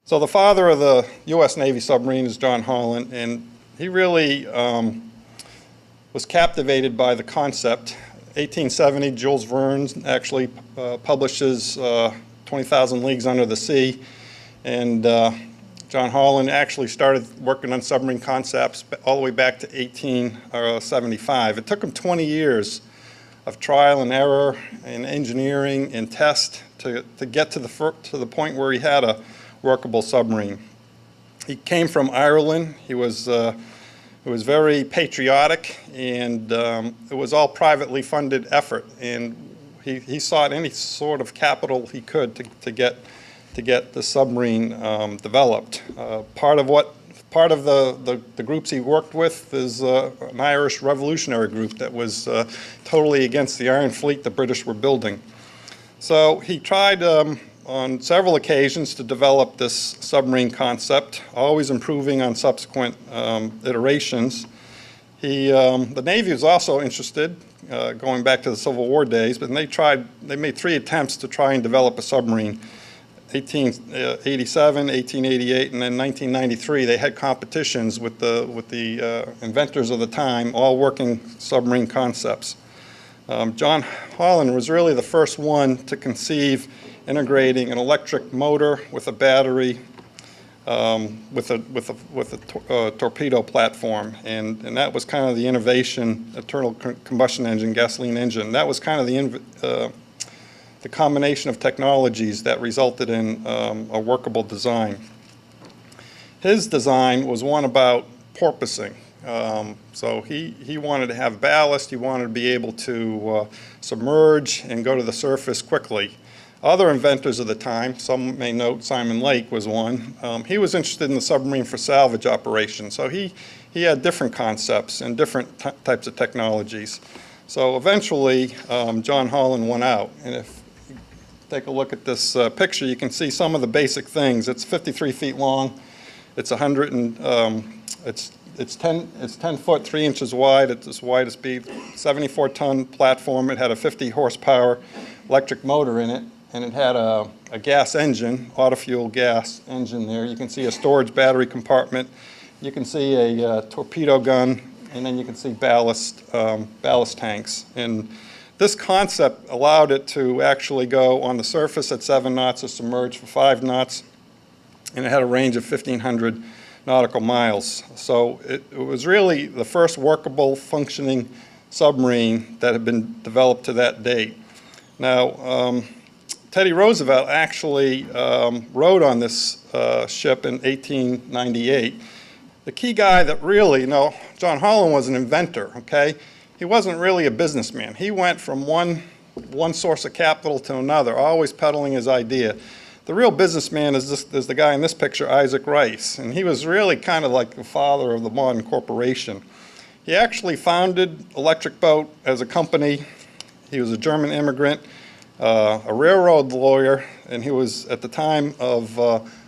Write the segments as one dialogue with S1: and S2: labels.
S1: So the father of the U.S. Navy submarine is John Holland, and he really was captivated by the concept. 1870, Jules Verne actually publishes 20,000 Leagues Under the Sea, and John Holland actually started working on submarine concepts all the way back to 1875. It took him 20 years of trial and error and engineering and test to get to the point where he had a workable submarine. He came from Ireland. He was very patriotic, and it was all privately funded effort. And he sought any sort of capital he could to get the submarine developed. Part of the groups he worked with is an Irish revolutionary group that was totally against the Iron Fleet the British were building. So he tried on several occasions to develop this submarine concept, always improving on subsequent iterations. The Navy was also interested, going back to the Civil War days, but they made 3 attempts to try and develop a submarine. 1887, 1888, and then 1993, they had competitions with the inventors of the time, all working submarine concepts. John Holland was really the first one to conceive integrating an electric motor with a battery with a torpedo platform, and that was kind of the innovation, internal combustion engine, gasoline engine. That was kind of the combination of technologies that resulted in a workable design. His design was one about porpoising. So he wanted to have ballast. He wanted to be able to submerge and go to the surface quickly. Other inventors of the time, some may note Simon Lake was one, he was interested in the submarine for salvage operations. So he had different concepts and different types of technologies. So eventually, John Holland won out. And if you take a look at this picture, you can see some of the basic things. It's 53 feet long. It's 10 foot 3 inches wide. It's as wide as be 74-ton platform. It had a 50 horsepower electric motor in it, and it had a gas engine, auto-fuel gas engine there. You can see a storage battery compartment. You can see a torpedo gun, and then you can see ballast tanks. And this concept allowed it to actually go on the surface at 7 knots or submerge for 5 knots, and it had a range of 1,500 nautical miles. So it was really the first workable, functioning submarine that had been developed to that date. Now, Teddy Roosevelt actually rode on this ship in 1898. The key guy that really, John Holland was an inventor, okay? He wasn't really a businessman. He went from one source of capital to another, always peddling his idea. The real businessman is the guy in this picture, Isaac Rice, and he was really kind of like the father of the modern corporation. He actually founded Electric Boat as a company. He was a German immigrant, a railroad lawyer, and he was, at the time of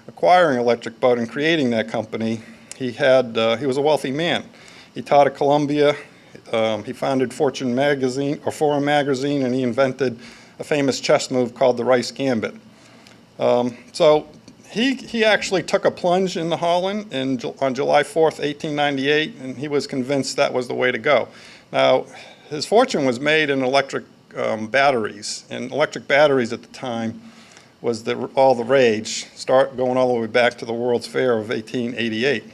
S1: acquiring Electric Boat and creating that company, he was a wealthy man. He taught at Columbia. He founded Fortune magazine, or Forum magazine, and he invented a famous chess move called the Rice Gambit. So he actually took a plunge in the Holland on July 4th, 1898, and he was convinced that was the way to go. Now, his fortune was made in electric batteries, and electric batteries at the time was all the rage, going all the way back to the World's Fair of 1888.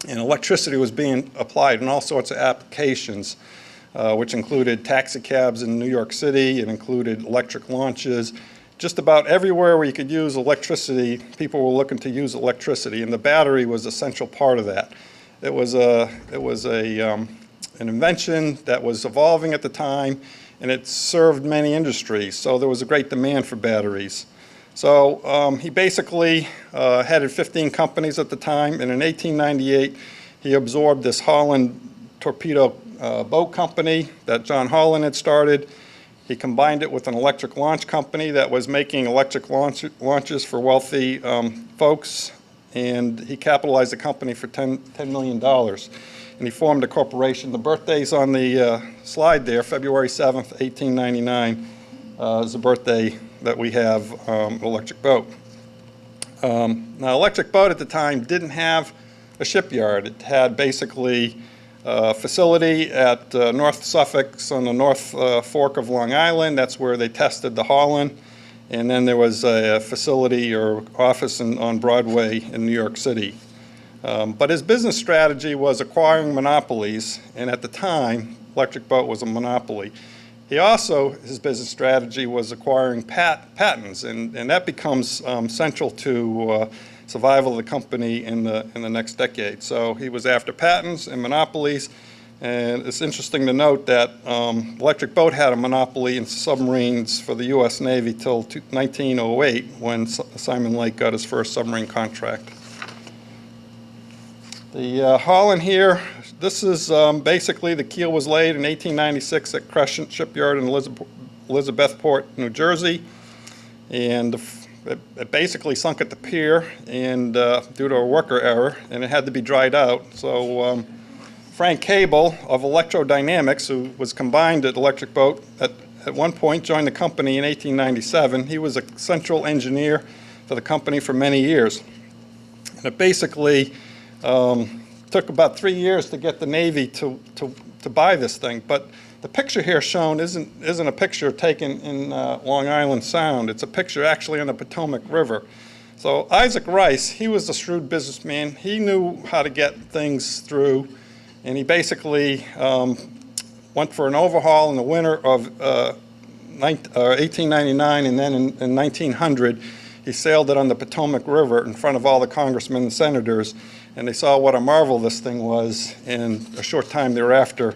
S1: And electricity was being applied in all sorts of applications, which included taxi cabs in New York City. It included electric launches. Just about everywhere where you could use electricity, people were looking to use electricity, and the battery was an essential part of that. It was an invention that was evolving at the time, and it served many industries, so there was a great demand for batteries. So he basically headed 15 companies at the time, and in 1898 he absorbed this Holland torpedo boat company that John Holland had started. He combined it with an electric launch company that was making electric launches for wealthy folks, and he capitalized the company for $10 million. And he formed a corporation. The birthday's on the slide there, February 7th, 1899 is the birthday that we have Electric Boat. Now, Electric Boat at the time didn't have a shipyard. It had basically a facility at North Suffolk on the North Fork of Long Island. That's where they tested the Holland. And then there was a facility or office on Broadway in New York City. But his business strategy was acquiring monopolies, and at the time, Electric Boat was a monopoly. He also, his business strategy was acquiring patents, and that becomes central to survival of the company in the next decade. So he was after patents and monopolies, and it's interesting to note that Electric Boat had a monopoly in submarines for the U.S. Navy till 1908 when Simon Lake got his first submarine contract. The Holland here, this is basically the keel was laid in 1896 at Crescent Shipyard in Elizabethport, New Jersey, and it basically sunk at the pier and due to a worker error, and it had to be dried out. So Frank Cable of Electrodynamics, who was combined at Electric Boat at one point, joined the company in 1897. He was a central engineer for the company for many years. And it basically took about 3 years to get the Navy to buy this thing. But the picture here shown isn't a picture taken in Long Island Sound. It's a picture actually on the Potomac River. So Isaac Rice, he was a shrewd businessman. He knew how to get things through, and he basically went for an overhaul in the winter of 1899, and then in 1900, he sailed it on the Potomac River in front of all the congressmen and senators, and they saw what a marvel this thing was, and a short time thereafter,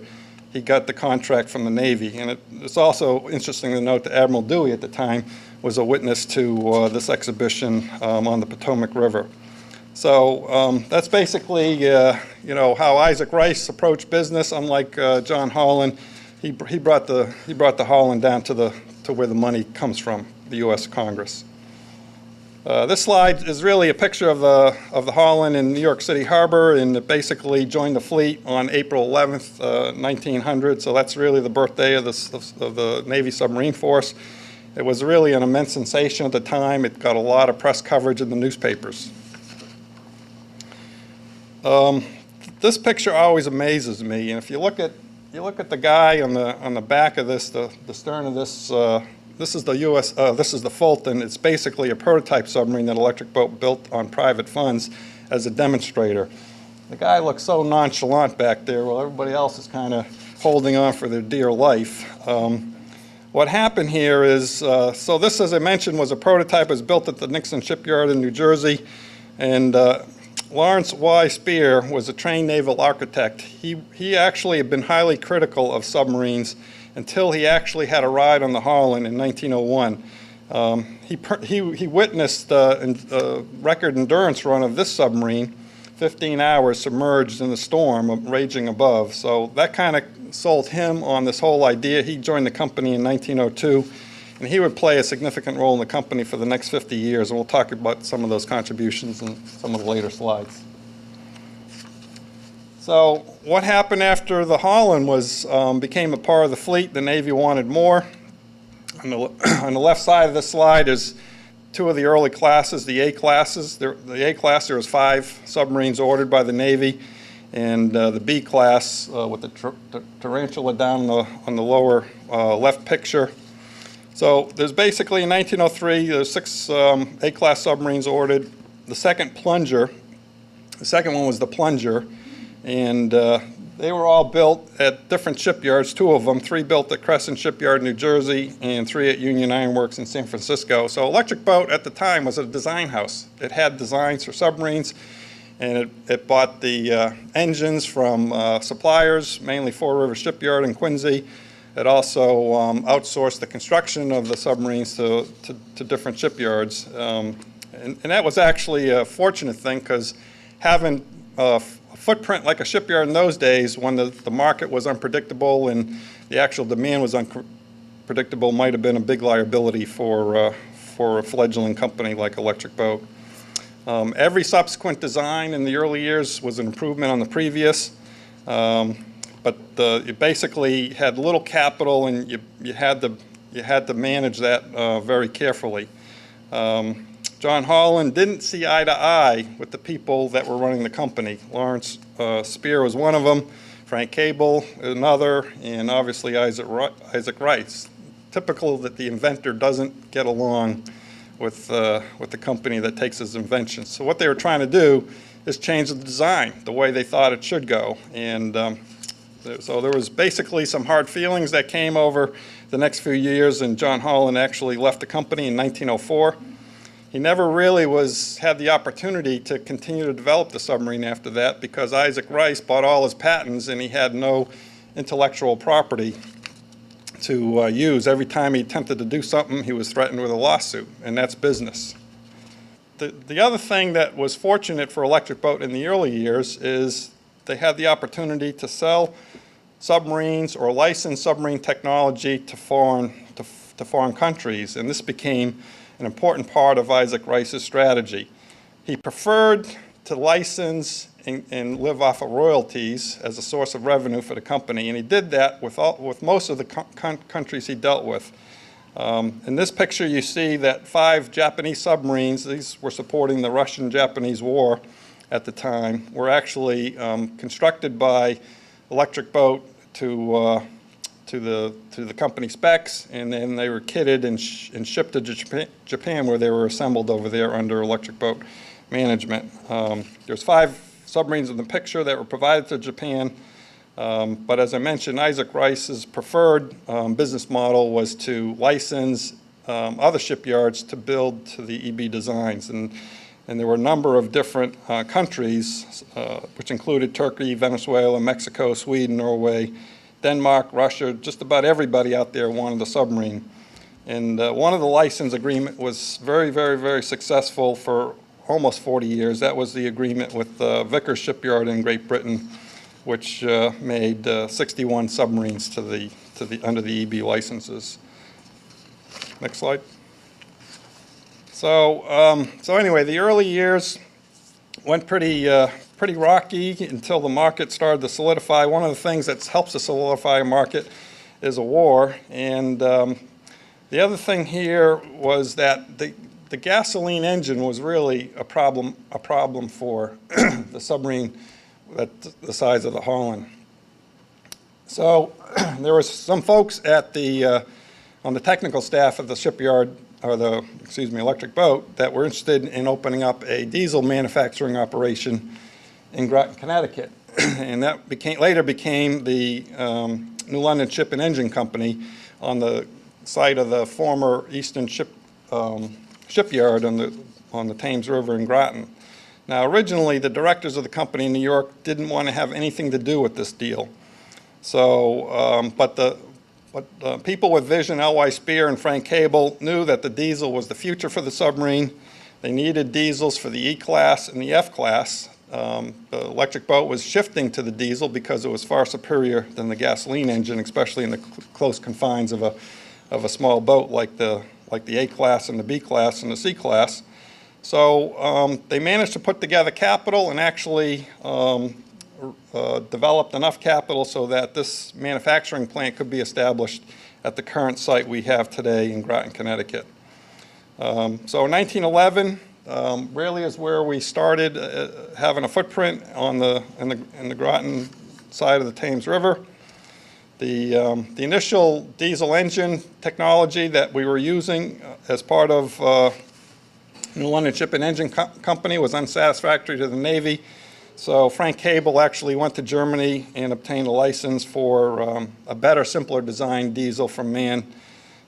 S1: he got the contract from the Navy. And it's also interesting to note that Admiral Dewey at the time was a witness to this exhibition on the Potomac River. So that's basically you know, how Isaac Rice approached business. Unlike John Holland, he brought the Holland down to where the money comes from, the U.S. Congress. This slide is really a picture of the Holland in New York City Harbor, and it basically joined the fleet on April 11th, 1900. So that's really the birthday of the Navy submarine force. It was really an immense sensation at the time. It got a lot of press coverage in the newspapers. This picture always amazes me, and if you look at the guy on the back of this, the stern of this. This is the Fulton. It's basically a prototype submarine that Electric Boat built on private funds as a demonstrator. The guy looks so nonchalant back there while everybody else is kind of holding on for their dear life. What happened here is, so this, as I mentioned, was a prototype. It was built at the Nixon Shipyard in New Jersey, and Lawrence Y. Spear was a trained naval architect. He actually had been highly critical of submarines until he actually had a ride on the Holland in 1901. He witnessed a record endurance run of this submarine, 15 hours submerged in the storm raging above. So that kind of sold him on this whole idea. He joined the company in 1902, and he would play a significant role in the company for the next 50 years, and we'll talk about some of those contributions in some of the later slides. So what happened after the Holland was became a part of the fleet. The Navy wanted more. On the left side of this slide is two of the early classes, the A classes. The A class, there was 5 submarines ordered by the Navy, and the B class with the Tarantula down on the lower left picture. So there's basically in 1903, there's 6 A-class submarines ordered. The second Plunger, the second one was the Plunger, and they were all built at different shipyards, 2 of them, 3 built at Crescent Shipyard, New Jersey, and 3 at Union Iron Works in San Francisco. So Electric Boat at the time was a design house. It had designs for submarines, and it bought the engines from suppliers, mainly Four River Shipyard in Quincy. It also outsourced the construction of the submarines to different shipyards. And that was actually a fortunate thing, because having a footprint like a shipyard in those days, when the market was unpredictable and the actual demand was unpredictable, might have been a big liability for a fledgling company like Electric Boat. Every subsequent design in the early years was an improvement on the previous. But you basically had little capital, and you had to manage that very carefully. John Holland didn't see eye to eye with the people that were running the company. Lawrence Spear was one of them, Frank Cable another, and obviously Isaac Rice. Typical that the inventor doesn't get along with the company that takes his inventions. So what they were trying to do is change the design, the way they thought it should go. And so there was basically some hard feelings that came over the next few years, and John Holland actually left the company in 1904. He never really had the opportunity to continue to develop the submarine after that because Isaac Rice bought all his patents and he had no intellectual property to use. Every time he attempted to do something, he was threatened with a lawsuit, and that's business. The other thing that was fortunate for Electric Boat in the early years is they had the opportunity to sell submarines or license submarine technology to foreign countries, and this became an important part of Isaac Rice's strategy. He preferred to license and live off of royalties as a source of revenue for the company, and he did that with most of the countries he dealt with. In this picture you see that 5 Japanese submarines, these were supporting the Russian-Japanese war at the time, were actually constructed by Electric Boat to the company specs, and then they were kitted and shipped to Japan, where they were assembled over there under Electric Boat management. There's 5 submarines in the picture that were provided to Japan, but as I mentioned, Isaac Rice's preferred business model was to license other shipyards to build to the EB designs, and there were a number of different countries, which included Turkey, Venezuela, Mexico, Sweden, Norway, Denmark, Russia. Just about everybody out there wanted a submarine. And one of the license agreement was very, very, very successful for almost 40 years. That was the agreement with Vickers Shipyard in Great Britain, which made 61 submarines under the EB licenses. Next slide. So anyway, the early years went pretty rocky until the market started to solidify. One of the things that helps to solidify a market is a war, and the other thing here was that the gasoline engine was really a problem for the submarine at the size of the Holland. So there was some folks on the technical staff of the shipyard, or Electric Boat, that were interested in opening up a diesel manufacturing operation in Groton, Connecticut. And that later became the New London Ship and Engine Company on the site of the former Eastern Shipyard on the Thames River in Groton. Now, originally, the directors of the company in New York didn't want to have anything to do with this deal. So, but people with vision, L.Y. Spear and Frank Cable, knew that the diesel was the future for the submarine. They needed diesels for the E-class and the F-class. The Electric Boat was shifting to the diesel because it was far superior than the gasoline engine, especially in the close confines of a small boat like the A-class and the B-class and the C-class. So they managed to put together capital and actually developed enough capital so that this manufacturing plant could be established at the current site we have today in Groton, Connecticut. So in 1911 really is where we started having a footprint in the Groton side of the Thames River. The initial diesel engine technology that we were using as part of New London Ship and Engine Company was unsatisfactory to the Navy. So Frank Cable actually went to Germany and obtained a license for a better, simpler design diesel from MAN,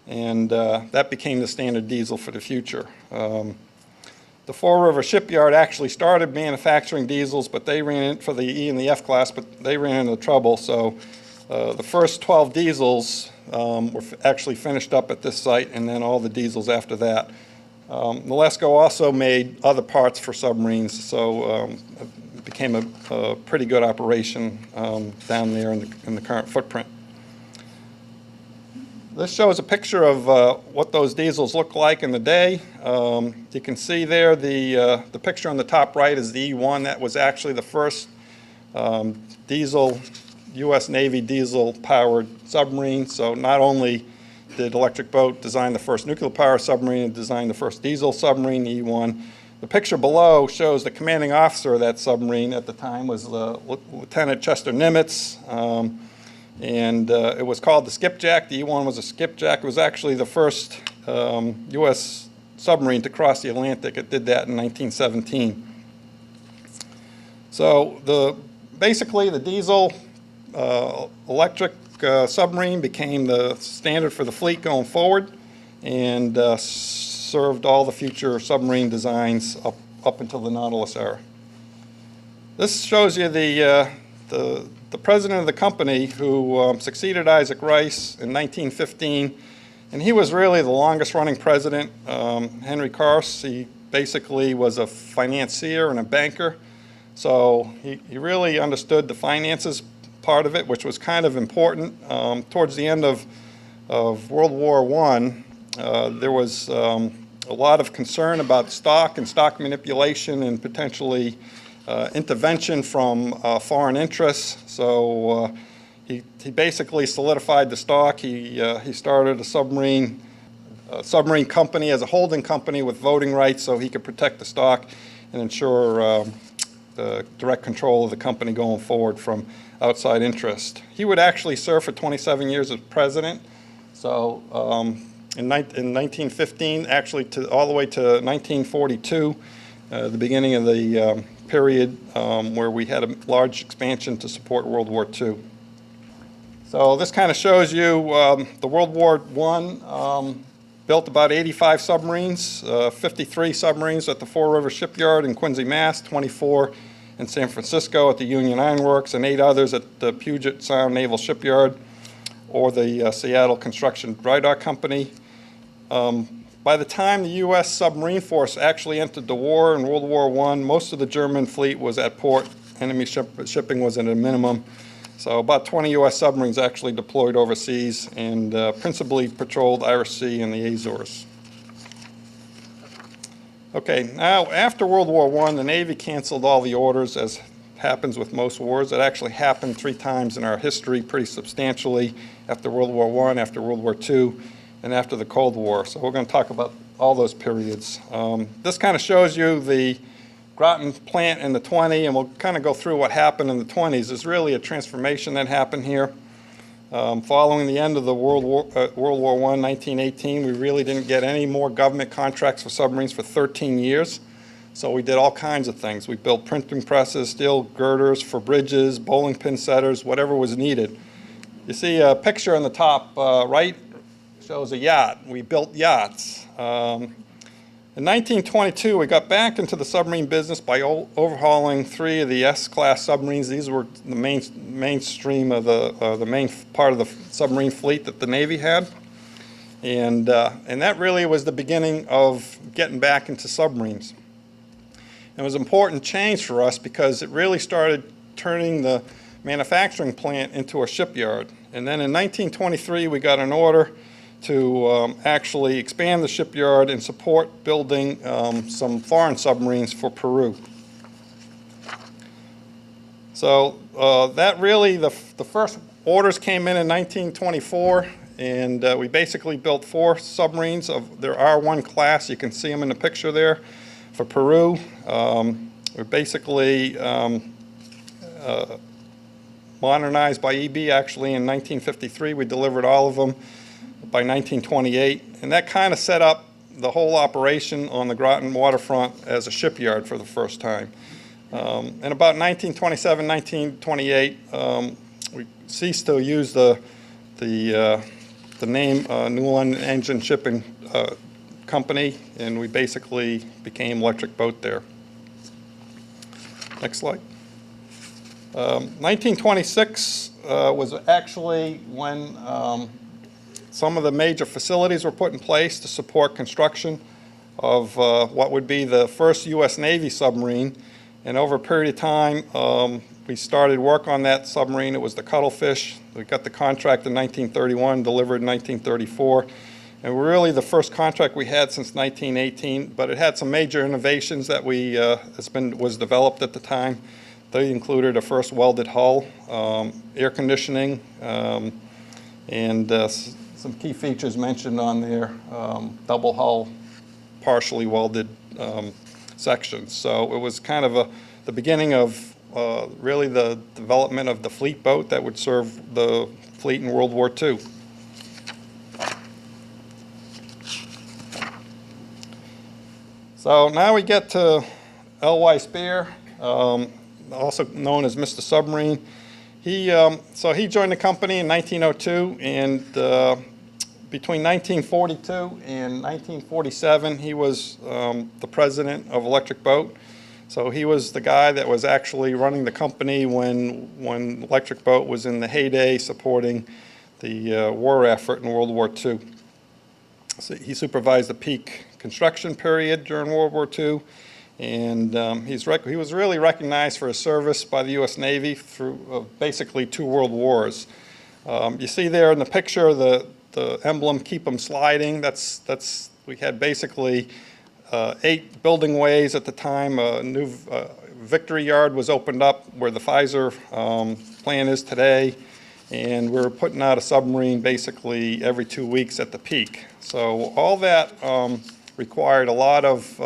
S1: and that became the standard diesel for the future. The Fall River Shipyard actually started manufacturing diesels, but they ran for the E and the F class, but they ran into trouble. So the first 12 diesels were actually finished up at this site, and then all the diesels after that. NELSECO also made other parts for submarines, so it became a pretty good operation down there in the current footprint. This shows a picture of what those diesels look like in the day. You can see there the picture on the top right is the E1. That was actually the first diesel, U.S. Navy diesel-powered submarine. So not only did electric boat, designed the first nuclear power submarine, and designed the first diesel submarine, the E1. The picture below shows the commanding officer of that submarine at the time was Lieutenant Chester Nimitz, and it was called the Skipjack. The E1 was a Skipjack. It was actually the first U.S. submarine to cross the Atlantic. It did that in 1917. So basically the diesel electric submarine became the standard for the fleet going forward, and served all the future submarine designs up until the Nautilus era. This shows you the president of the company who succeeded Isaac Rice in 1915, and he was really the longest running president. Henry Carse, he basically was a financier and a banker, so he really understood the finances part of it, which was kind of important. Towards the end of World War I, there was a lot of concern about stock and stock manipulation and potentially intervention from foreign interests. So he basically solidified the stock. He started a submarine company as a holding company with voting rights so he could protect the stock and ensure the direct control of the company going forward from outside interest. He would actually serve for 27 years as president. So in 1915, actually all the way to 1942, the beginning of the period where we had a large expansion to support World War II. So this kind of shows you the World War I built about 85 submarines, 53 submarines at the Four River Shipyard in Quincy, Mass., 24 in San Francisco at the Union Iron Works, and 8 others at the Puget Sound Naval Shipyard or the Seattle Construction Dry Dock Company. By the time the U.S. submarine force actually entered the war in World War I, most of the German fleet was at port. Enemy shipping was at a minimum. So about 20 U.S. submarines actually deployed overseas and principally patrolled Irish Sea and the Azores. Okay, now after World War I, the Navy canceled all the orders, as happens with most wars. It actually happened 3 times in our history pretty substantially, after World War I, after World War II, and after the Cold War. So we're going to talk about all those periods. This kind of shows you the Groton Plant in the 20s, and we'll kind of go through what happened in the 20s. There's really a transformation that happened here. Following the end of the World War I, 1918, we really didn't get any more government contracts for submarines for 13 years. So we did all kinds of things. We built printing presses, steel girders for bridges, bowling pin setters, whatever was needed. You see a picture on the top right shows a yacht. We built yachts. In 1922, we got back into the submarine business by overhauling 3 of the S-class submarines. These were the mainstream of the main part of the submarine fleet that the Navy had, and that really was the beginning of getting back into submarines. It was an important change for us because it really started turning the manufacturing plant into a shipyard. And then in 1923, we got an order to actually expand the shipyard and support building some foreign submarines for Peru. So that really, the first orders came in 1924, and we basically built 4 submarines of their R1 class. You can see them in the picture there for Peru. We're basically modernized by EB actually in 1953. We delivered all of them by 1928, and that kind of set up the whole operation on the Groton waterfront as a shipyard for the first time. In about 1927, 1928, we ceased to use the name New London Engine Shipping Company, and we basically became Electric Boat there. Next slide. 1926 was actually when some of the major facilities were put in place to support construction of what would be the first U.S. Navy submarine. And over a period of time, we started work on that submarine. It was the Cuttlefish. We got the contract in 1931, delivered in 1934. And we're really the first contract we had since 1918, but it had some major innovations that was developed at the time. They included a first welded hull, air conditioning, and some key features mentioned on there, double hull, partially welded sections. So it was kind of the beginning of really the development of the fleet boat that would serve the fleet in World War II. So now we get to L.Y. Spear, also known as Mr. Submarine. So he joined the company in 1902, and between 1942 and 1947, he was the president of Electric Boat. So he was the guy that was actually running the company when Electric Boat was in the heyday, supporting the war effort in World War II. So he supervised the peak construction period during World War II, and he was really recognized for his service by the U.S. Navy through basically 2 world wars. You see there in the picture the emblem "Keep 'em Sliding." We had basically 8 building ways at the time. A new Victory Yard was opened up where the Pfizer plant is today, and we were putting out a submarine basically every 2 weeks at the peak. So all that required a lot of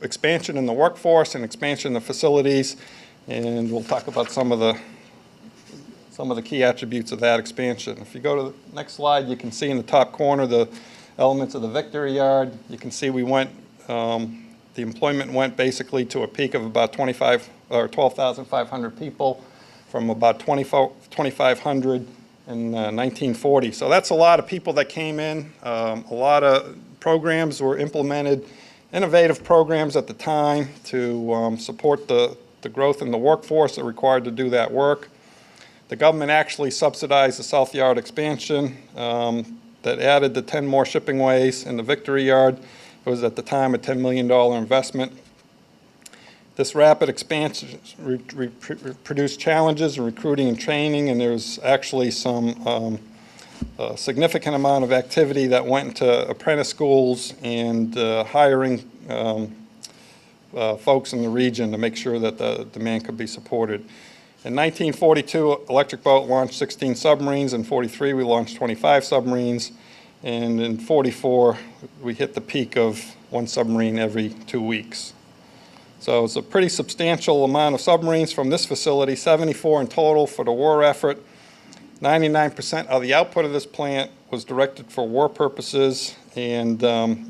S1: expansion in the workforce and expansion in the facilities, and we'll talk about some of the key attributes of that expansion. If you go to the next slide, you can see in the top corner the elements of the Victory Yard. You can see we went, the employment went basically to a peak of about 12,500 people from about 2,500 in 1940. So that's a lot of people that came in. A lot of programs were implemented, innovative programs at the time to support the growth in the workforce that required to do that work. The government actually subsidized the South Yard expansion that added the 10 more shipping ways in the Victory Yard. It was at the time a $10 million investment. This rapid expansion produced challenges in recruiting and training, and there's actually some significant amount of activity that went into apprentice schools and hiring folks in the region to make sure that the demand could be supported. In 1942, Electric Boat launched 16 submarines. In 43, we launched 25 submarines. And in 44, we hit the peak of 1 submarine every 2 weeks. So it's a pretty substantial amount of submarines from this facility, 74 in total for the war effort. 99% of the output of this plant was directed for war purposes, and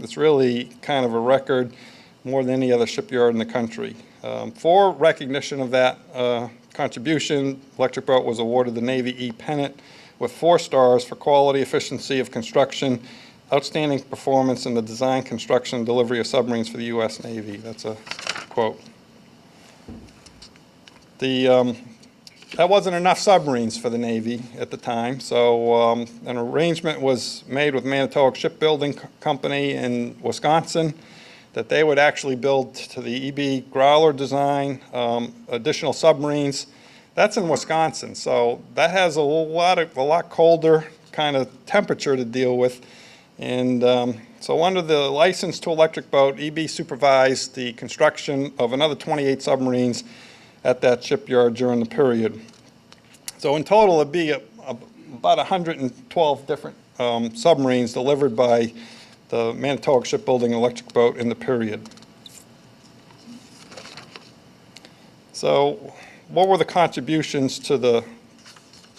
S1: it's really kind of a record, more than any other shipyard in the country. For recognition of that contribution, Electric Boat was awarded the Navy E Pennant with 4 stars for quality, efficiency of construction, outstanding performance in the design, construction, and delivery of submarines for the U.S. Navy. That's a quote. That wasn't enough submarines for the Navy at the time, so an arrangement was made with Manitowoc Shipbuilding Company in Wisconsin that they would actually build to the EB Growler design additional submarines. That's in Wisconsin, so that has a lot colder kind of temperature to deal with. And so under the license to Electric Boat, EB supervised the construction of another 28 submarines at that shipyard during the period. So in total, it'd be about 112 different submarines delivered by the Manitowoc Shipbuilding Electric Boat in the period. So what were the contributions to the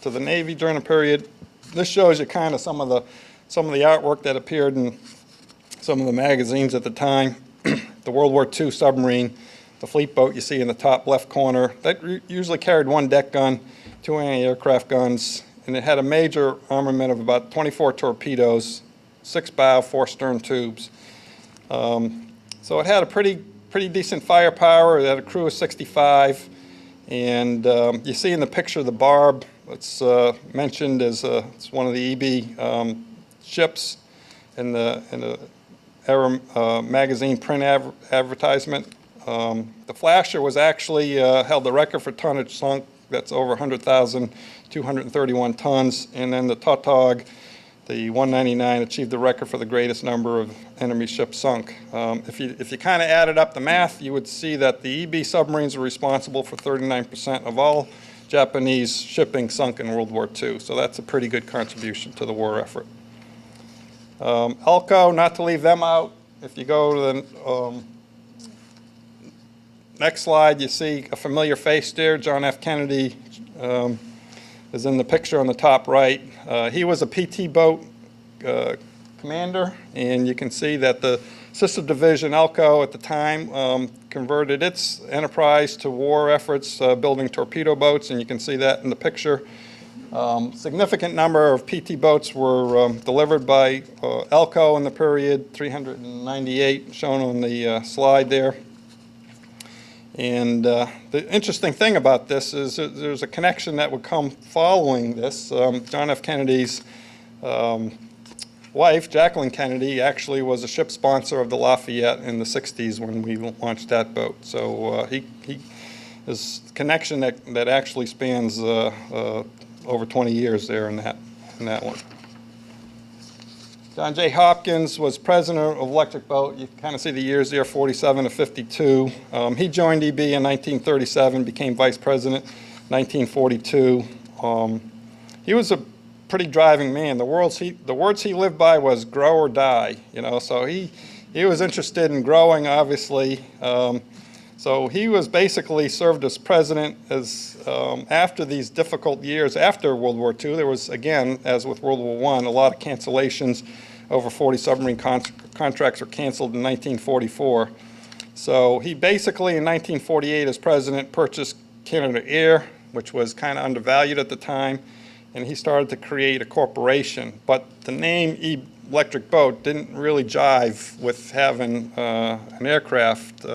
S1: Navy during the period? This shows you kind of some of the artwork that appeared in some of the magazines at the time. The World War II submarine, the fleet boat you see in the top left corner, that usually carried 1 deck gun, 2 anti-aircraft guns, and it had a major armament of about 24 torpedoes, 6 bow, 4 stern tubes. So it had a pretty decent firepower. It had a crew of 65, and you see in the picture the Barb. It's mentioned as it's one of the EB ships in the Era magazine print advertisement. The Flasher was actually held the record for tonnage sunk. That's over 100,000, 231 tons, and then the Tautog, the 199, achieved the record for the greatest number of enemy ships sunk. If you kind of added up the math, you would see that the EB submarines are responsible for 39% of all Japanese shipping sunk in World War II. So that's a pretty good contribution to the war effort. ELSECO, not to leave them out. If you go to the next slide, you see a familiar face there. John F. Kennedy is in the picture on the top right. He was a PT boat commander, and you can see that the sister division, ELSECO, at the time converted its enterprise to war efforts, building torpedo boats, and you can see that in the picture. Significant number of PT boats were delivered by ELSECO in the period, 398 shown on the slide there. And the interesting thing about this is there's a connection that would come following this. John F. Kennedy's wife, Jacqueline Kennedy, actually was a ship sponsor of the Lafayette in the 60s when we launched that boat. So there's a connection that actually spans over 20 years there in that one. John J. Hopkins was president of Electric Boat. You can kind of see the years there, 47 to 52. He joined EB in 1937, became vice president 1942. He was a pretty driving man. The words he lived by was grow or die, you know, so he was interested in growing, obviously. So he was basically served as president after these difficult years after World War II. There was, again, as with World War I, a lot of cancellations. Over 40 submarine contracts were canceled in 1944. So he basically, in 1948, as president, purchased Canada Air, which was kind of undervalued at the time, and he started to create a corporation. But the name Electric Boat didn't really jive with having an aircraft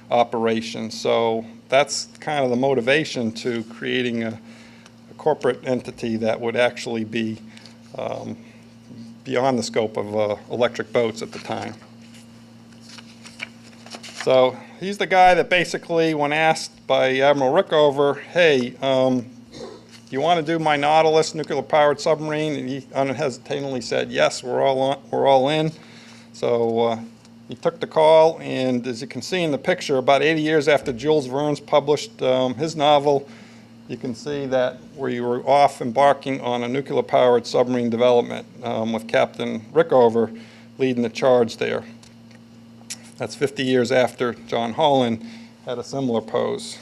S1: operation. So that's kind of the motivation to creating a corporate entity that would actually be beyond the scope of electric boats at the time. So he's the guy that basically, when asked by Admiral Rickover, hey, you want to do my Nautilus nuclear-powered submarine? And he unhesitatingly said, yes, we're all in. So he took the call, and as you can see in the picture, about 80 years after Jules Verne's published his novel, you can see that we were off embarking on a nuclear-powered submarine development with Captain Rickover leading the charge there. That's 50 years after John Holland had a similar pose.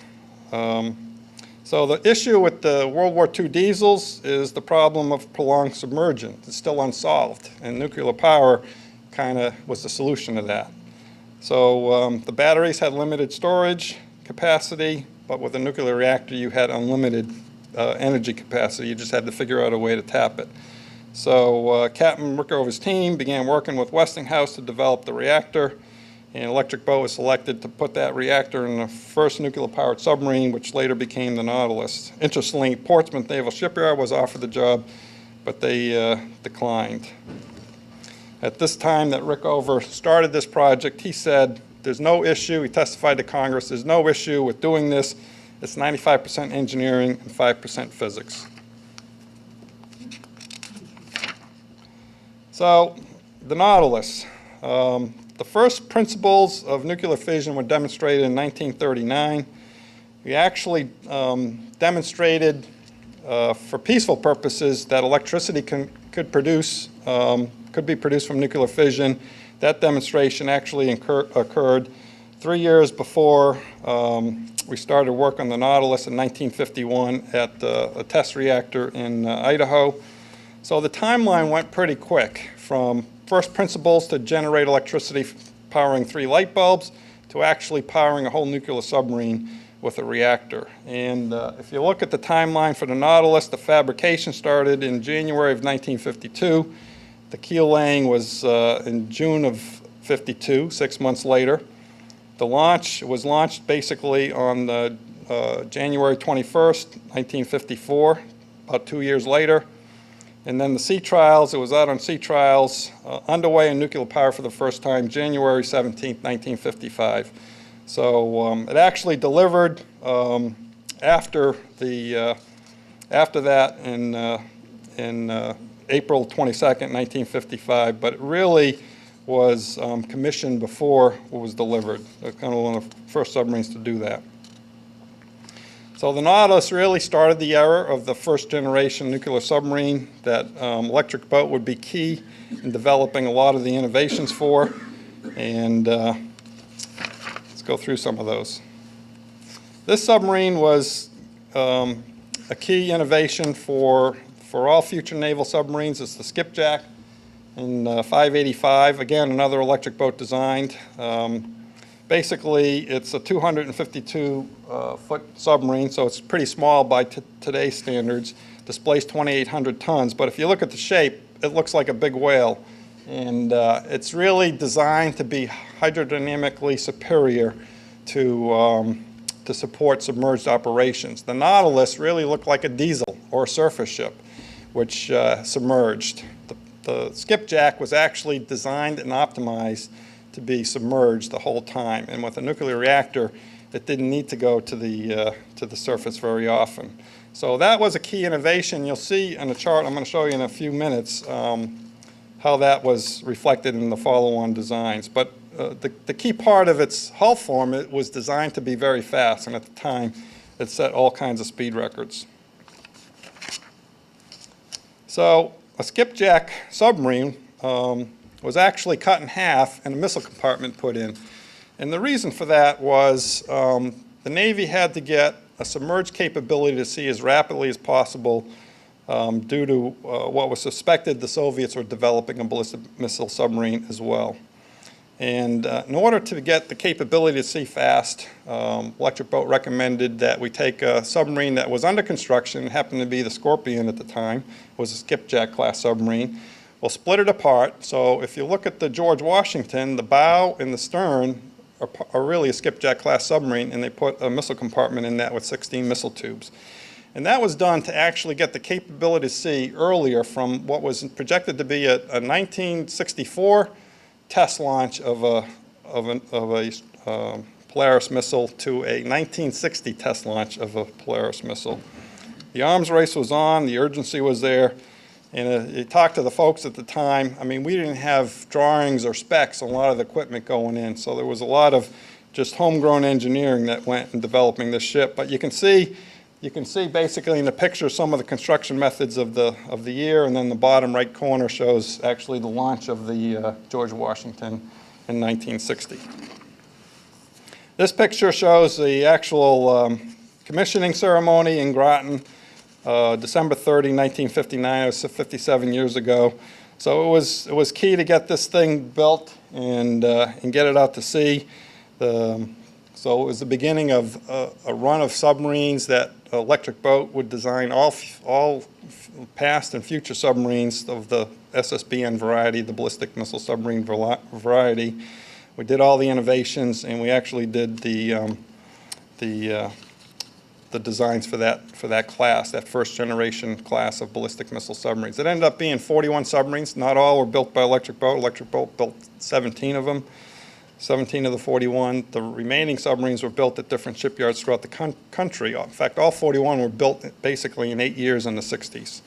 S1: So the issue with the World War II diesels is the problem of prolonged submergence. It's still unsolved, and nuclear power kind of was the solution to that. So the batteries had limited storage capacity, but with a nuclear reactor you had unlimited energy capacity. You just had to figure out a way to tap it. So Captain Rickover's team began working with Westinghouse to develop the reactor, and Electric Boat was selected to put that reactor in the first nuclear-powered submarine, which later became the Nautilus. Interestingly, Portsmouth Naval Shipyard was offered the job, but they declined. At this time that Rickover started this project, he said, there's no issue, he testified to Congress, there's no issue with doing this. It's 95% engineering and 5% physics. So, the Nautilus. The first principles of nuclear fission were demonstrated in 1939. We actually demonstrated for peaceful purposes that electricity could be produced from nuclear fission. That demonstration actually occurred 3 years before we started work on the Nautilus in 1951 at a test reactor in Idaho. So the timeline went pretty quick from first principles to generate electricity powering 3 light bulbs to actually powering a whole nuclear submarine with a reactor. And if you look at the timeline for the Nautilus, the fabrication started in January of 1952. The keel laying was in June of 52, 6 months later. The launch was launched basically on January 21st, 1954, about 2 years later. And then the sea trials, it was out on sea trials, underway in nuclear power for the first time, January 17th, 1955. So it actually delivered after that in April 22nd, 1955, but it really was commissioned before it was delivered. Kind of one of the first submarines to do that. So the Nautilus really started the era of the first generation nuclear submarine that electric boat would be key in developing a lot of the innovations for. And let's go through some of those. This submarine was a key innovation for all future naval submarines. It's the Skipjack in 585. Again, another electric boat designed. Basically, it's a 252-foot submarine, so it's pretty small by today's standards. Displays 2,800 tons, but if you look at the shape, it looks like a big whale. And it's really designed to be hydrodynamically superior to support submerged operations. The Nautilus really looked like a diesel or a surface ship, which submerged. The Skipjack was actually designed and optimized to be submerged the whole time. And with a nuclear reactor, it didn't need to go to the surface very often. So that was a key innovation. You'll see in the chart I'm going to show you in a few minutes how that was reflected in the follow-on designs. But the key part of its hull form, it was designed to be very fast, and at the time it set all kinds of speed records. So a Skipjack submarine was actually cut in half and a missile compartment put in. And the reason for that was the Navy had to get a submerged capability to sea as rapidly as possible due to what was suspected the Soviets were developing a ballistic missile submarine as well. And in order to get the capability to sea fast, Electric Boat recommended that we take a submarine that was under construction, happened to be the Scorpion at the time, it was a Skipjack class submarine. We'll split it apart. So if you look at the George Washington, the bow and the stern are really a Skipjack class submarine, and they put a missile compartment in that with 16 missile tubes. And that was done to actually get the capability to sea earlier from what was projected to be a 1964 test launch of a Polaris missile to a 1960 test launch of a Polaris missile. The arms race was on, the urgency was there. And you talk to the folks at the time, I mean, we didn't have drawings or specs on a lot of the equipment going in, so there was a lot of just homegrown engineering that went in developing this ship. But you can see basically in the picture some of the construction methods of the year, and then the bottom right corner shows actually the launch of the George Washington in 1960. This picture shows the actual commissioning ceremony in Groton. December 30, 1959, it was 57 years ago. So it was key to get this thing built and get it out to sea. So it was the beginning of a run of submarines that Electric Boat would design all past and future submarines of the SSBN variety, the ballistic missile submarine variety. We did all the innovations, and we actually did the designs for that class, that first generation class of ballistic missile submarines. It ended up being 41 submarines. Not all were built by Electric Boat. Electric Boat built 17 of them, 17 of the 41. The remaining submarines were built at different shipyards throughout the country. In fact, all 41 were built basically in 8 years in the 60s.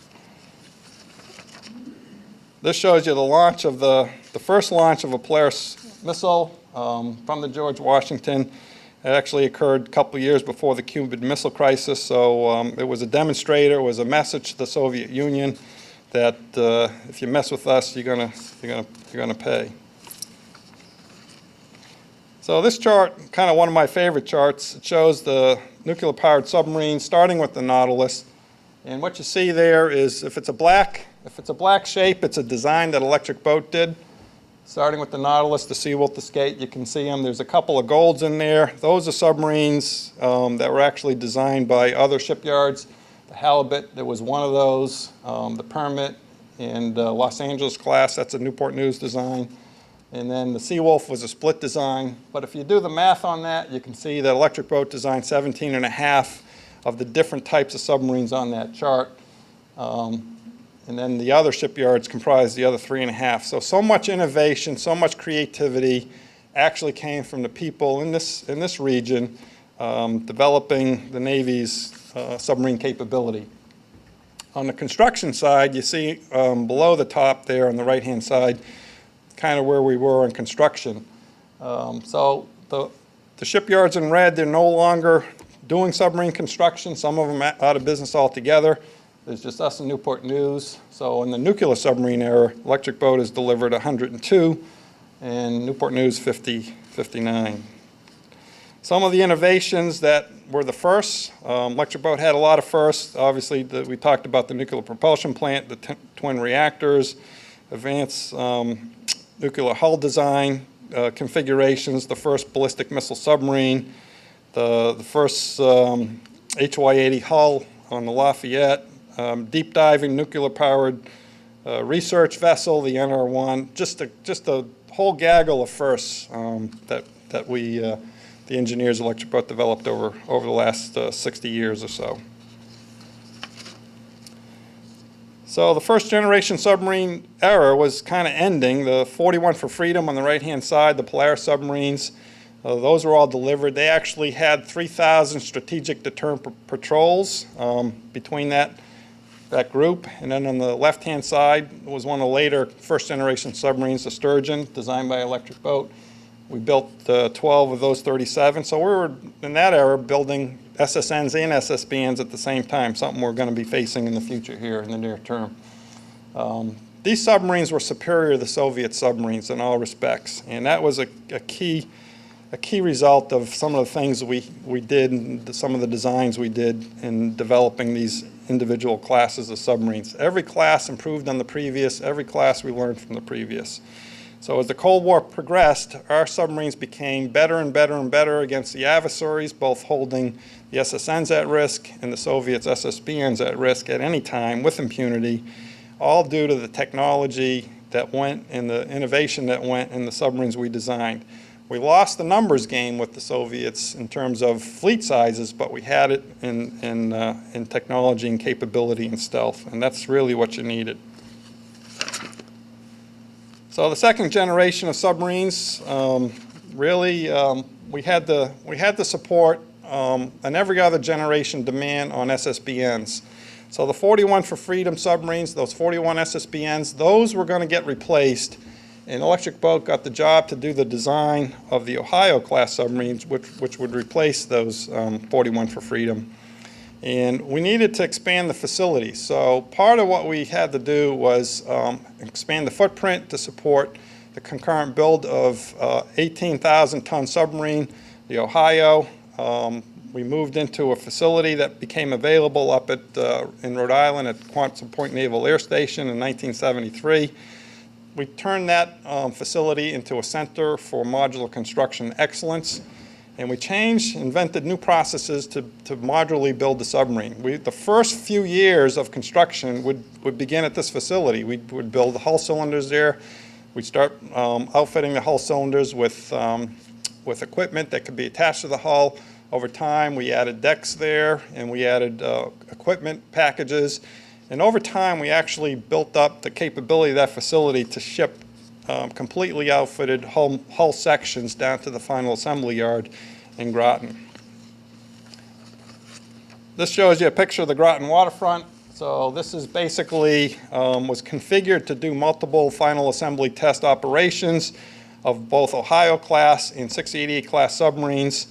S1: This shows you the launch of the first launch of a Polaris missile from the George Washington. It actually occurred a couple years before the Cuban Missile Crisis, so it was a demonstrator, it was a message to the Soviet Union that if you mess with us, you're gonna pay. So this chart, kind of one of my favorite charts, it shows the nuclear-powered submarine starting with the Nautilus, and what you see there is if it's a black shape, it's a design that Electric Boat did. Starting with the Nautilus, the Seawolf, the Skate, you can see them. There's a couple of golds in there. Those are submarines that were actually designed by other shipyards. The Halibut, there was one of those. The Permit and Los Angeles class, that's a Newport News design. And then the Seawolf was a split design. But if you do the math on that, you can see that Electric Boat designed 17 and a half of the different types of submarines on that chart. And then the other shipyards comprise the other 3.5. So much innovation, so much creativity actually came from the people in this region developing the Navy's submarine capability. On the construction side, you see below the top there on the right-hand side, kind of where we were in construction. So the shipyards in red, they're no longer doing submarine construction, some of them out of business altogether. There's just us and Newport News. So in the nuclear submarine era, Electric Boat has delivered 102, and Newport News 59. Some of the innovations that were the first, Electric Boat had a lot of firsts. Obviously, we talked about the nuclear propulsion plant, the twin reactors, advanced nuclear hull design configurations, the first ballistic missile submarine, the first HY-80 hull on the Lafayette, deep diving nuclear-powered research vessel, the NR-1, just a whole gaggle of firsts that we, the engineers of Electric Boat developed over the last 60 years or so. So the first generation submarine era was kind of ending. The 41 for Freedom on the right-hand side, the Polaris submarines, those were all delivered. They actually had 3,000 strategic deterrent patrols between that group. And then on the left-hand side was one of the later first generation submarines, the Sturgeon, designed by Electric Boat. We built 12 of those 37. So we were, in that era, building SSNs and SSBNs at the same time, something we're going to be facing in the future here in the near term. These submarines were superior to the Soviet submarines in all respects, and that was a key result of some of the things we did and some of the designs we did in developing these individual classes of submarines. Every class improved on the previous, every class we learned from the previous. So as the Cold War progressed, our submarines became better and better and better against the adversaries, both holding the SSNs at risk and the Soviets' SSBNs at risk at any time with impunity, all due to the technology that went and the innovation that went in the submarines we designed. We lost the numbers game with the Soviets in terms of fleet sizes, but we had it in technology and capability and stealth, and that's really what you needed. So the second generation of submarines, really, we had the support and every other generation demand on SSBNs. So the 41 for Freedom submarines, those 41 SSBNs, those were going to get replaced, and Electric Boat got the job to do the design of the Ohio class submarines, which would replace those 41 for Freedom. And we needed to expand the facility. So part of what we had to do was expand the footprint to support the concurrent build of 18,000-ton submarine, the Ohio. We moved into a facility that became available up in Rhode Island at Quonset Point Naval Air Station in 1973. We turned that facility into a center for modular construction excellence. And we invented new processes to modularly build the submarine. The first few years of construction would begin at this facility. We would build the hull cylinders there. We'd start outfitting the hull cylinders with equipment that could be attached to the hull. Over time, we added decks there, and we added equipment packages. And over time, we actually built up the capability of that facility to ship completely outfitted hull sections down to the final assembly yard in Groton. This shows you a picture of the Groton waterfront. So this is basically was configured to do multiple final assembly test operations of both Ohio class and 688 class submarines.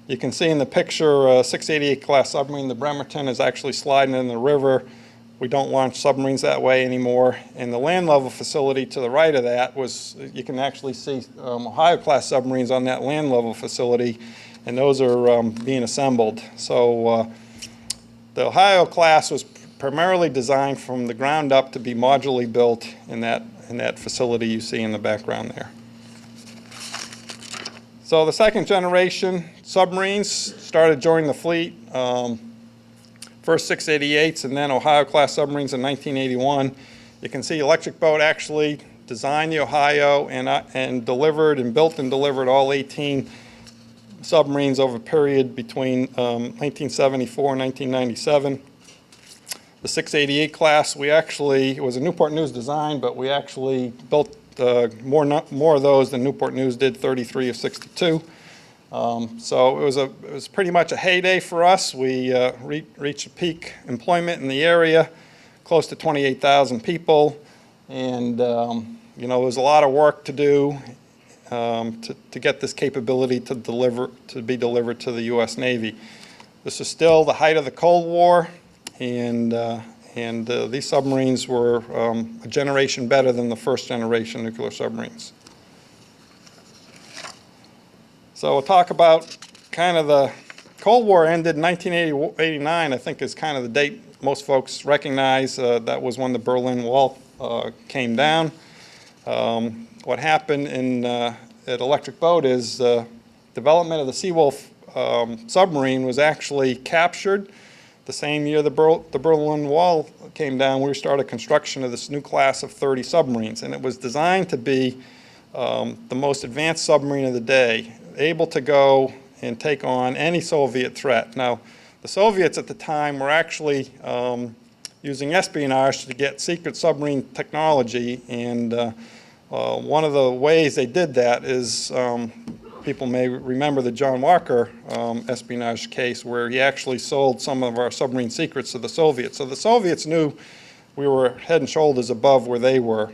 S1: You can see in the picture 688 class submarine, the Bremerton is actually sliding in the river. We don't launch submarines that way anymore. And the land level facility to the right of that was, you can actually see Ohio class submarines on that land level facility, and those are being assembled. So the Ohio class was primarily designed from the ground up to be modularly built in that facility you see in the background there. So the second generation submarines started joining the fleet. First 688s and then Ohio class submarines in 1981. You can see Electric Boat actually designed the Ohio and delivered and built and delivered all 18 submarines over a period between 1974 and 1997. The 688 class, it was a Newport News design, but we actually built more of those than Newport News did, 33 of 62. So it was pretty much a heyday for us. We reached peak employment in the area, close to 28,000 people, and there was a lot of work to do to get this capability to be delivered to the U.S. Navy. This is still the height of the Cold War, and these submarines were a generation better than the first generation nuclear submarines. So we'll talk about kind of the Cold War ended in 1989, I think is kind of the date most folks recognize. That was when the Berlin Wall came down. What happened at Electric Boat is development of the Seawolf submarine was actually captured. The same year the Berlin Wall came down, we started construction of this new class of 30 submarines, and it was designed to be the most advanced submarine of the day, able to go and take on any Soviet threat. Now, the Soviets at the time were actually using espionage to get secret submarine technology, and one of the ways they did that is, people may remember the John Walker espionage case where he actually sold some of our submarine secrets to the Soviets. So the Soviets knew we were head and shoulders above where they were.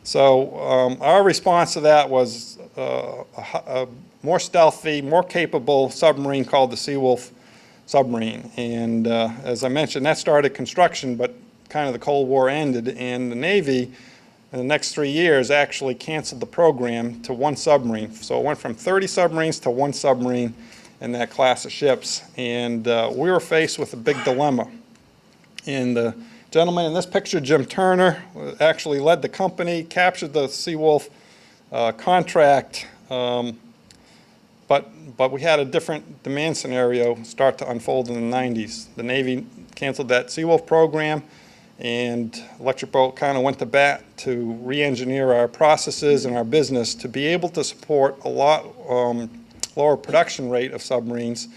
S1: So our response to that was a more stealthy, more capable submarine called the Seawolf submarine. And as I mentioned, that started construction, but kind of the Cold War ended, and the Navy in the next 3 years actually canceled the program to one submarine. So it went from 30 submarines to one submarine in that class of ships. And we were faced with a big dilemma. And the gentleman in this picture, Jim Turner, actually led the company, captured the Seawolf contract, but we had a different demand scenario start to unfold in the 90s. The Navy canceled that Seawolf program, and Electric Boat kind of went to bat to re-engineer our processes and our business to be able to support a lot lower production rate of submarines.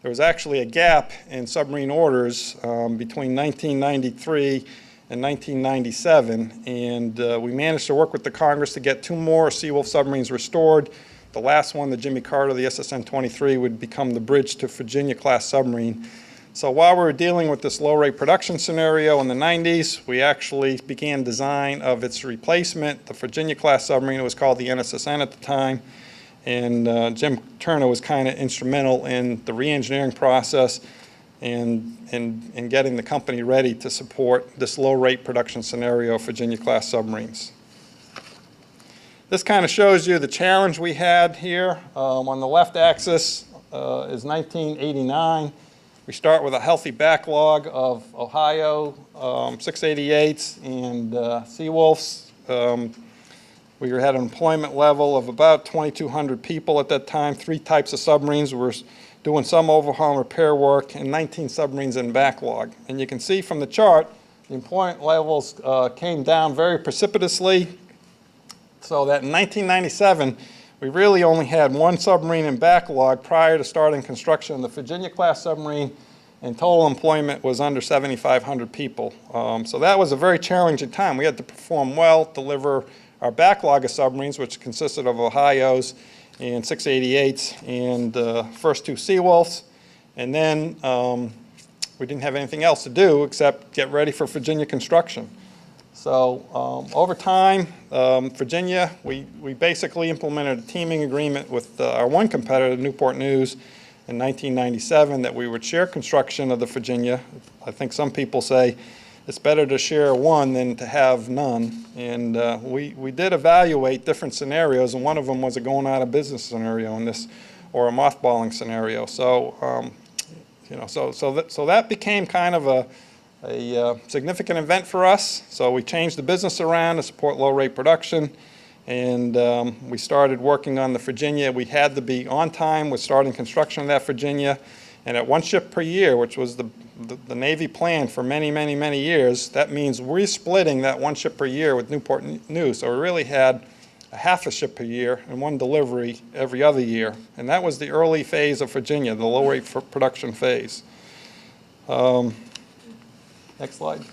S1: There was actually a gap in submarine orders between 1993 and 1997, and we managed to work with the Congress to get 2 more Seawolf submarines restored. The last one, the Jimmy Carter, the SSN-23, would become the bridge to Virginia-class submarine. So while we were dealing with this low-rate production scenario in the 90s, we actually began design of its replacement, the Virginia-class submarine. It was called the NSSN at the time. And Jim Turner was kind of instrumental in the re-engineering process and getting the company ready to support this low-rate production scenario of Virginia-class submarines. This kind of shows you the challenge we had here. On the left axis is 1989. We start with a healthy backlog of Ohio 688s and Seawolves. We had an employment level of about 2,200 people at that time, 3 types of submarines. We were doing some overhaul and repair work, and 19 submarines in backlog. And you can see from the chart, the employment levels came down very precipitously, so that in 1997, we really only had 1 submarine in backlog prior to starting construction of the Virginia-class submarine, and total employment was under 7,500 people. So that was a very challenging time. We had to perform well, deliver our backlog of submarines, which consisted of Ohios and 688s and first 2 Seawolves. And then we didn't have anything else to do except get ready for Virginia construction. So over time, Virginia, we basically implemented a teaming agreement with our one competitor, Newport News, in 1997 that we would share construction of the Virginia. I think some people say it's better to share one than to have none. And we did evaluate different scenarios, and one of them was a going out of business scenario in this, or a mothballing scenario. So, so that became kind of a significant event for us. So we changed the business around to support low-rate production, and we started working on the Virginia. We had to be on time with starting construction of that Virginia, and at 1 ship per year, which was the Navy plan for many, many, many years. That means we're splitting that 1 ship per year with Newport News. So we really had a half a ship per year and 1 delivery every other year. And that was the early phase of Virginia, the low-rate production phase. Next slide.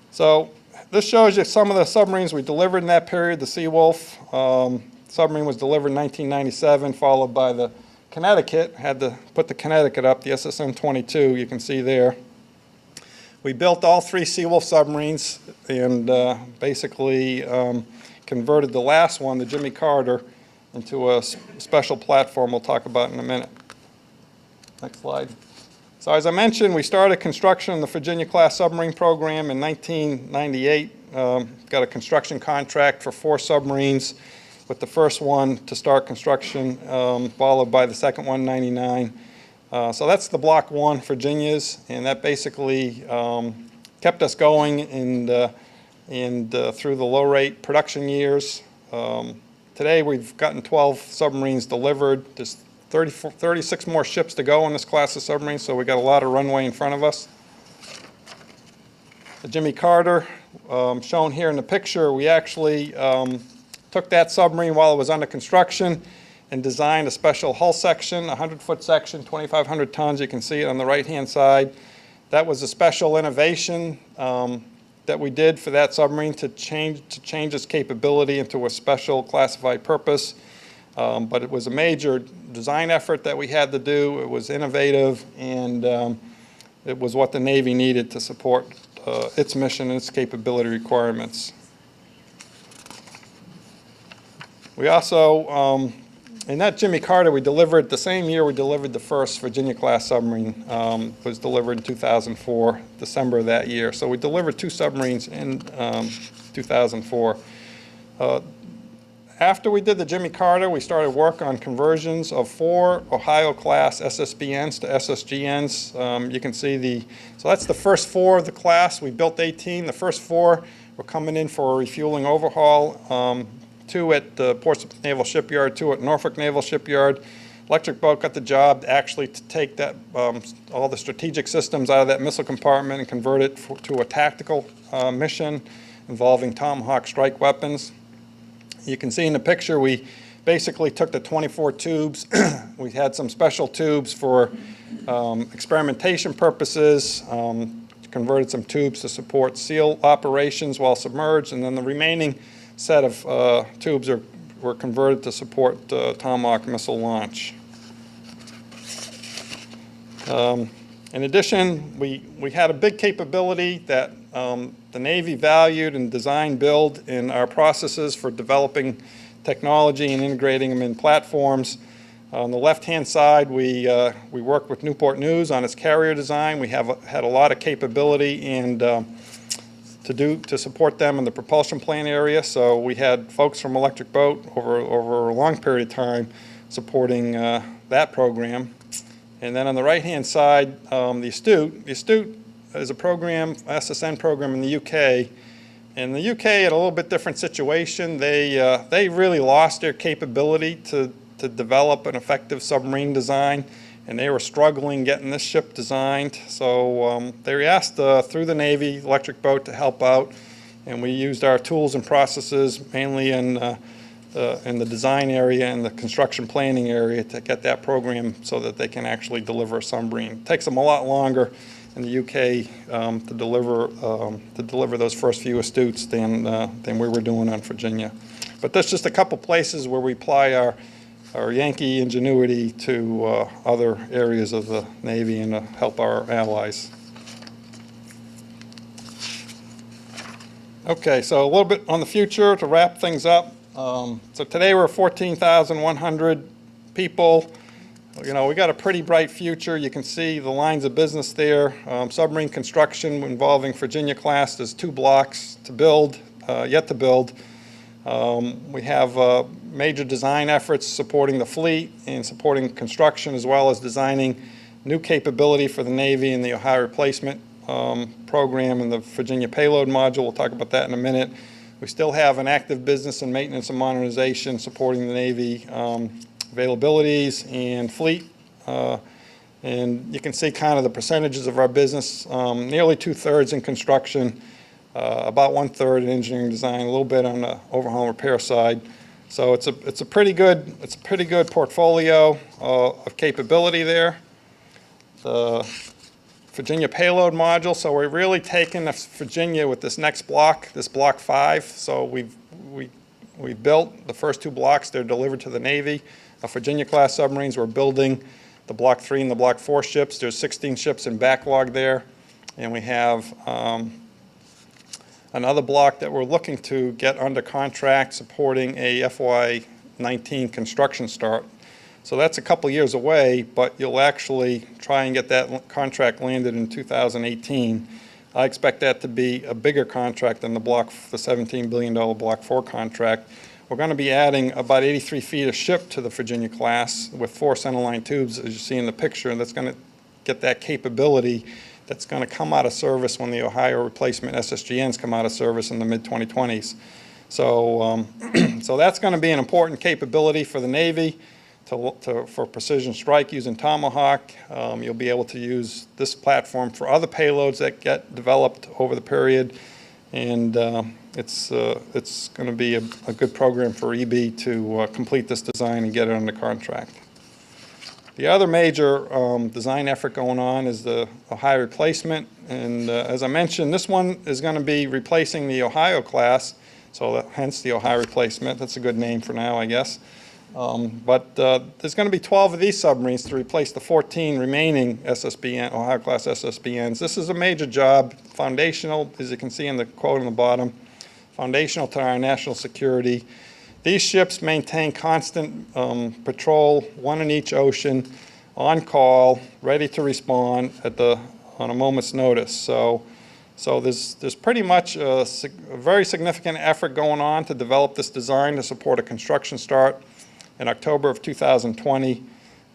S1: So this shows you some of the submarines we delivered in that period. The Seawolf submarine was delivered in 1997, followed by the Connecticut. Had to put the Connecticut up, the SSN-22, you can see there. We built all 3 Seawolf submarines and basically converted the last one, the Jimmy Carter, into a special platform we'll talk about in a minute. Next slide. So as I mentioned, we started construction on the Virginia-class submarine program in 1998. Got a construction contract for 4 submarines, with the first one to start construction, followed by the second one in 99. So that's the Block 1 Virginias, and that basically kept us going through the low-rate production years. Today we've gotten 12 submarines delivered. There's 36 more ships to go in this class of submarines, so we got a lot of runway in front of us. The Jimmy Carter, shown here in the picture, we actually took that submarine while it was under construction and designed a special hull section, a 100-foot section, 2,500 tons. You can see it on the right-hand side. That was a special innovation that we did for that submarine to change its capability into a special classified purpose. But it was a major design effort that we had to do. It was innovative, and it was what the Navy needed to support its mission and its capability requirements. We also, in that Jimmy Carter, we delivered, the same year we delivered the first Virginia-class submarine, was delivered in 2004, December of that year. So we delivered 2 submarines in 2004. After we did the Jimmy Carter, we started work on conversions of 4 Ohio-class SSBNs to SSGNs. You can see so that's the first 4 of the class. We built 18. The first 4 were coming in for a refueling overhaul. 2 at the Portsmouth Naval Shipyard, 2 at Norfolk Naval Shipyard. Electric Boat got the job actually to take that, all the strategic systems out of that missile compartment and convert it to a tactical mission involving Tomahawk strike weapons. You can see in the picture we basically took the 24 tubes. We had some special tubes for experimentation purposes, converted some tubes to support SEAL operations while submerged, and then the remaining set of tubes were converted to support Tomahawk missile launch. In addition, we had a big capability that the Navy valued and design build in our processes for developing technology and integrating them in platforms. On the left-hand side, we worked with Newport News on its carrier design. We had a lot of capability and to support them in the propulsion plant area. So we had folks from Electric Boat over a long period of time supporting that program. And then on the right-hand side, the Astute. The Astute is a program, SSN program in the UK. In the UK, had a little bit different situation. They really lost their capability to develop an effective submarine design, and they were struggling getting this ship designed. So they asked through the Navy, Electric Boat, to help out, and we used our tools and processes mainly in the design area and the construction planning area to get that program so that they can actually deliver a submarine. It takes them a lot longer in the UK to deliver those first few Astutes than we were doing on Virginia. But that's just a couple places where we apply our Yankee ingenuity to other areas of the Navy and to help our allies. Okay, so a little bit on the future to wrap things up. So today we're 14,100 people. You know, we got a pretty bright future. You can see the lines of business there. Submarine construction involving Virginia class. There's 2 blocks to build, yet to build. We have major design efforts supporting the fleet and supporting construction, as well as designing new capability for the Navy and the Ohio replacement program and the Virginia payload module. We'll talk about that in a minute. We still have an active business in maintenance and modernization supporting the Navy availabilities and fleet. And you can see kind of the percentages of our business, nearly 2/3 in construction, about 1/3 in engineering design, a little bit on the overhaul and repair side. So it's a pretty good portfolio of capability there. The Virginia payload module. So we're really taking Virginia with this next block, this block 5. So we've built the first 2 blocks. They're delivered to the Navy. Virginia class submarines. We're building the block 3 and the block 4 ships. There's 16 ships in backlog there, and we have another block that we're looking to get under contract supporting a FY19 construction start. So that's a couple years away, but you'll actually try and get that contract landed in 2018. I expect that to be a bigger contract than the $17 billion Block 4 contract. We're going to be adding about 83 feet of ship to the Virginia class with 4 centerline tubes, as you see in the picture, and that's going to get that capability that's going to come out of service when the Ohio replacement SSGNs come out of service in the mid-2020s. So, so that's going to be an important capability for the Navy for precision strike using Tomahawk. You'll be able to use this platform for other payloads that get developed over the period, and it's going to be a good program for EB to complete this design and get it under contract. The other major design effort going on is the Ohio replacement, and as I mentioned, this one is going to be replacing the Ohio class, so hence the Ohio replacement. That's a good name for now, I guess. But there's going to be 12 of these submarines to replace the 14 remaining SSBN, Ohio class SSBNs. This is a major job, foundational, as you can see in the quote on the bottom, foundational to our national security. These ships maintain constant patrol, one in each ocean, on call, ready to respond on a moment's notice. So there's pretty much a very significant effort going on to develop this design to support a construction start in October of 2020.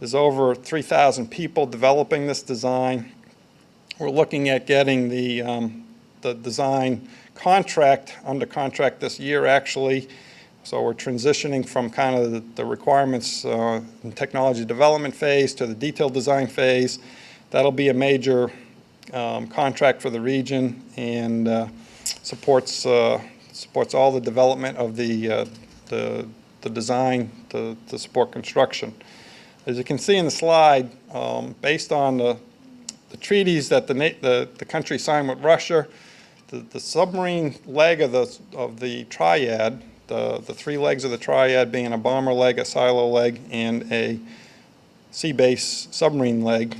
S1: There's over 3,000 people developing this design. We're looking at getting the design contract under contract this year, actually. So we're transitioning from kind of the requirements and technology development phase to the detailed design phase. That'll be a major contract for the region, and supports all the development of the design to support construction. As you can see in the slide, based on the treaties that the country signed with Russia, the submarine leg of the triad, the 3 legs of the triad being a bomber leg, a silo leg, and a sea base submarine leg,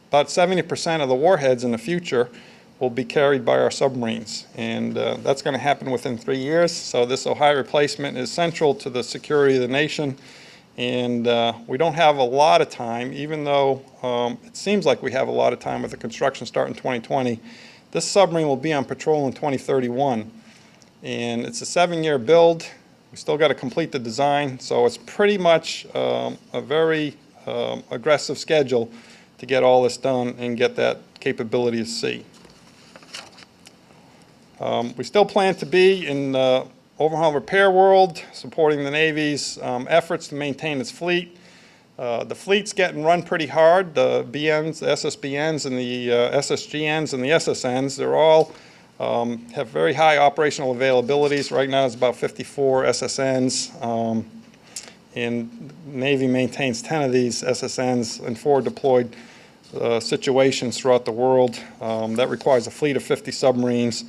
S1: about 70% of the warheads in the future will be carried by our submarines, and that's going to happen within 3 years. So this Ohio replacement is central to the security of the nation, and we don't have a lot of time, even though it seems like we have a lot of time with the construction start in 2020. This submarine will be on patrol in 2031, and it's a 7-year build. We still got to complete the design, so it's pretty much a very aggressive schedule to get all this done and get that capability to sea. We still plan to be in the overhaul repair world, supporting the Navy's efforts to maintain its fleet. The fleet's getting run pretty hard. The BNs, the SSBNs, and the SSGNs and the SSNs, they're all have very high operational availabilities. Right now it's about 54 SSNs, and the Navy maintains 10 of these SSNs in 4 deployed situations throughout the world. That requires a fleet of 50 submarines.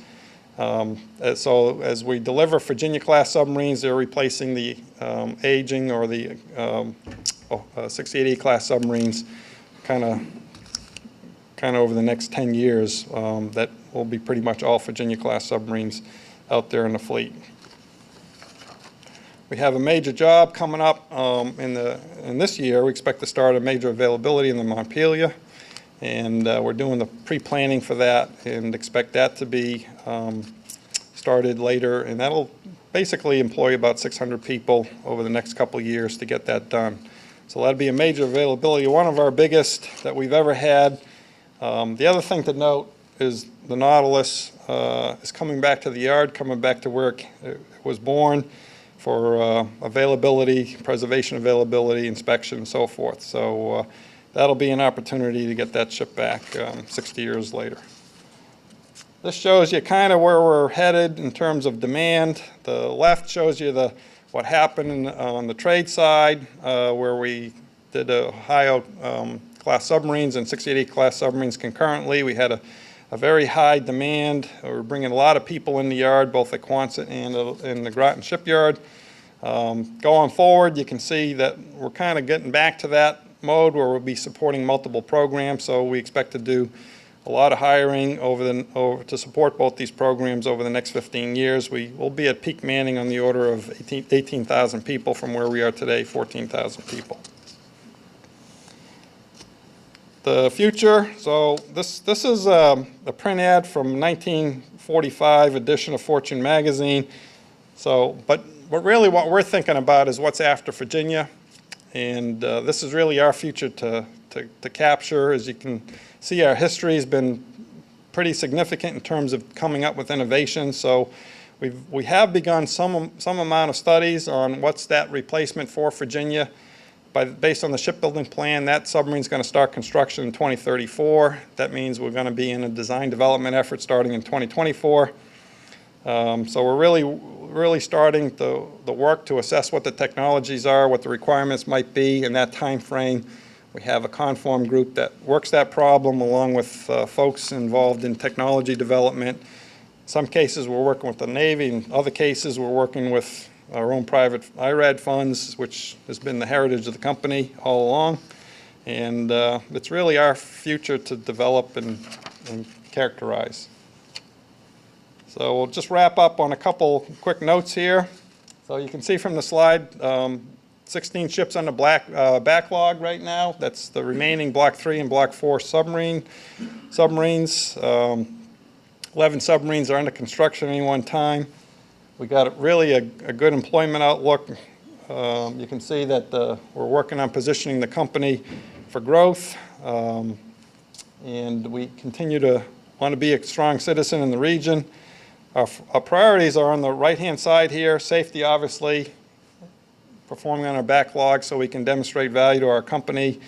S1: So as we deliver Virginia-class submarines, they're replacing the aging or the 68E-class submarines kind of over the next 10 years. That will be pretty much all Virginia-class submarines out there in the fleet. We have a major job coming up in this year. We expect to start a major availability in the Montpelier, and we're doing the pre-planning for that and expect that to be started later, and that'll basically employ about 600 people over the next couple of years to get that done. So that'll be a major availability, one of our biggest that we've ever had. The other thing to note is the Nautilus is coming back to the yard, coming back to where it was born for availability, preservation availability, inspection, and so forth. So that'll be an opportunity to get that ship back 60 years later. This shows you kind of where we're headed in terms of demand. The left shows you what happened on the trade side, where we did Ohio class submarines and 68E class submarines concurrently. We had a very high demand. We're bringing a lot of people in the yard, both at Quonset and in the Groton Shipyard. Going forward, you can see that we're kind of getting back to that mode where we'll be supporting multiple programs. So we expect to do a lot of hiring to support both these programs over the next 15 years. We will be at peak manning on the order of 18,000 people from where we are today, 14,000 people. The future, so this is a print ad from 1945 edition of Fortune magazine. So, but really what we're thinking about is what's after Virginia. And this is really our future to capture. As you can see, our history has been pretty significant in terms of coming up with innovation. So we have begun some amount of studies on what's that replacement for Virginia. Based on the shipbuilding plan, that submarine is going to start construction in 2034. That means we're going to be in a design development effort starting in 2024. So we're really starting the work to assess what the technologies are, what the requirements might be in that time frame. We have a conform group that works that problem along with folks involved in technology development. In some cases we're working with the Navy, in other cases we're working with our own private IRAD funds, which has been the heritage of the company all along. And it's really our future to develop and characterize. So we'll just wrap up on a couple quick notes here. So you can see from the slide, 16 ships on the backlog right now. That's the remaining Block 3 and Block 4 submarines. 11 submarines are under construction at any one time. We got really a good employment outlook. You can see that we're working on positioning the company for growth. And we continue to want to be a strong citizen in the region. Our priorities are on the right-hand side here. Safety, obviously, performing on our backlog so we can demonstrate value to our company,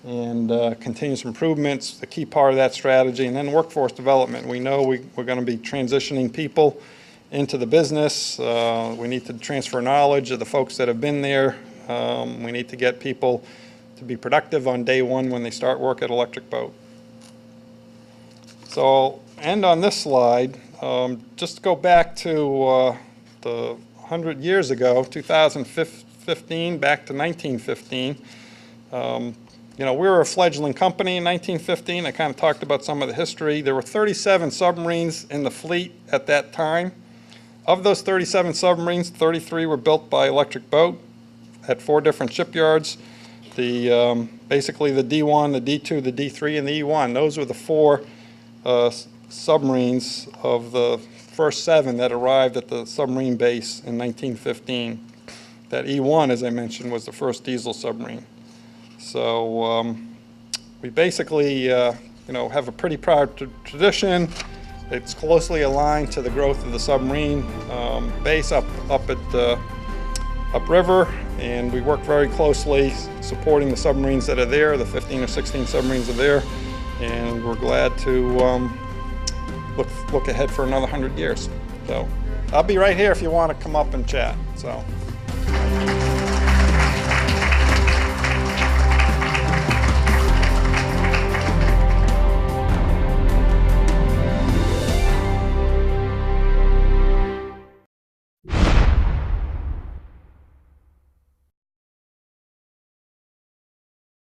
S1: and continuous improvements, the key part of that strategy. And then workforce development. We know we're going to be transitioning people into the business. We need to transfer knowledge of the folks that have been there. We need to get people to be productive on day one when they start work at Electric Boat. So I'll end on this slide. Just to go back to the 100 years ago, 2015, back to 1915. You know, we were a fledgling company in 1915. I kind of talked about some of the history. There were 37 submarines in the fleet at that time. Of those 37 submarines, 33 were built by Electric Boat at 4 different shipyards. Basically the D1, the D2, the D3, and the E1. Those were the 4 submarines of the first 7 that arrived at the submarine base in 1915. That E1, as I mentioned, was the first diesel submarine. So we basically you know, have a pretty proud tradition. It's closely aligned to the growth of the submarine base up at upriver, and we work very closely supporting the submarines that are there. The 15 or 16 submarines are there, and we're glad to look ahead for another 100 years. So I'll be right here if you want to come up and chat. So.